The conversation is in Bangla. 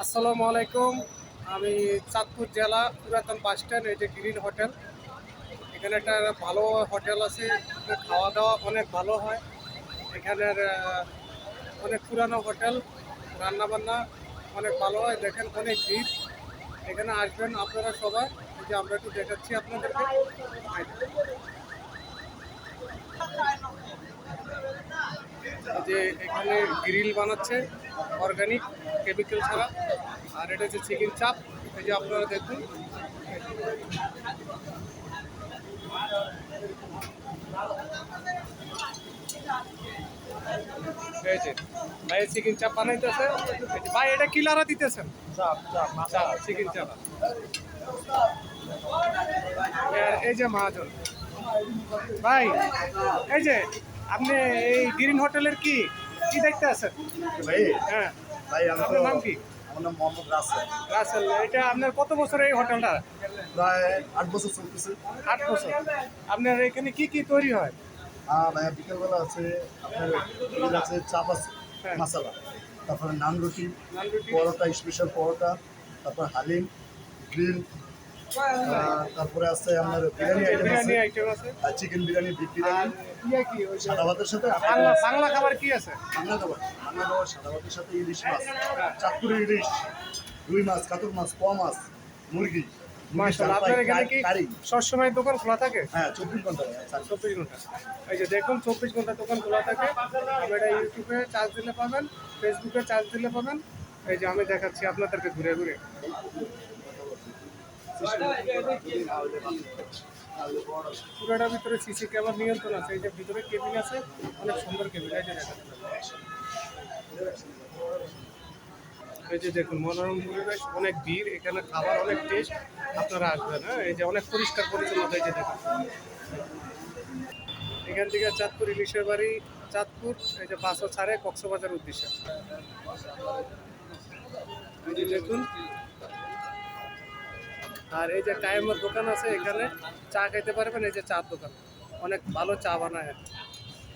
আসসালামু আলাইকুম। আমি চাঁদপুর জেলা পুরাতন বাস স্ট্যান্ড, এই যে গ্রিন হোটেল, এখানে একটা ভালো হোটেল আছে। এখানে খাওয়া দাওয়া অনেক ভালো হয়। এখানের অনেক পুরানো হোটেল, রান্নাবান্না অনেক ভালো হয়। দেখেন অনেক ভিড়, এখানে আসবেন আপনারা সবাই। এই যে আমরা একটু দেখাচ্ছি আপনাদেরকে। এই যে এখানে গ্রিল বানাচ্ছে অর্গানিক, কেমিক্যাল ছাড়া। আর এটা হচ্ছে চিকেন চাপ, এই যে আপনারা দেখুন। এই যে ভাই চিকেন চাপ বানাইতেছে। ভাই এটা কি লারা দিতেছেন? চাপ, চিকেন চাপ। আর এই যে মহাজন ভাই, এই যে আপনি এই গ্রিন হোটেলের কি কি দেখতে আছেন ভাই হ্যাঁ? ভাই আমি তো আপনার নাম কি? আমার নাম মোহাম্মদ রাসেল। রাসেল, এটা আপনার কত বছর এই হোটেলটা? প্রায় 8 বছর চলতেছে। 8 বছর। আপনার এখানে কি কি তৈরি হয়? ভাইয়া বিকেলবেলা আছে আপনার গ্রিল আছে, চাপ আছে, হ্যাঁ। মশালা, তারপরে নান রুটি, নান রুটি, পরোটা, স্পেশাল পরোটা, তারপর হালিম, গ্রিল, তারপরে আছে আপনার বিরিয়ানি আইটেম আছে, বিরিয়ানি আইটেম আছে। চিকেন বিরিয়ানি, বিফ আর বিরিয়ানি, ইয়ে কি ওই যে সাদা ভাতের সাথে বাংলা বাংলা খাবার কি আছে? বাংলা খাবার সাদা ভাতের সাথে ইলিশ মাছ, চাঁদপুরের ইলিশ, রুই মাছ, কাতল মাছ, পোয়া মাছ, মুরগি, মাশাআল্লাহ। আপনার এখানে কি কারি। সবসময় দোকান খোলা থাকে? হ্যাঁ, 24 ঘন্টা। 24 ঘন্টা। এই যে দেখুন 24 ঘন্টা দোকান খোলা থাকে। আপনারা ইউটিউবে চার্জ দিলে পাবেন, ফেসবুকে চার্জ দিলে পাবেন। এই যে আমি দেখাচ্ছি আপনাদেরকে ঘুরে ঘুরে। পুরোটার ভিতরে সিসি ক্যামেরা নিয়ন্ত্রণ আছে। এই যে ভিতরে কেবিন আছে, অনেক সুন্দর কেবিন। এই যে দেখেন, এই যে দেখুন মনোরম পরিবেশ, অনেক ভিড়, এখানে খাবার অনেক টেস্ট। আপনারা আসবেন। হ্যাঁ, এই যে অনেক পরিষ্কার পরিচ্ছন্নতা। এই যে দেখুন এখান থেকে চাঁদপুর ইলিশের বাড়ি, চাঁদপুর, এই যে বাসও ছাড়ে কক্সবাজার উদ্দেশ্যে। এই যে দেখুন, আর এই যে কায়েমের দোকান আছে, এখানে চা খাইতে পারবেন। এই যে চার দোকান, অনেক ভালো চা বানায়।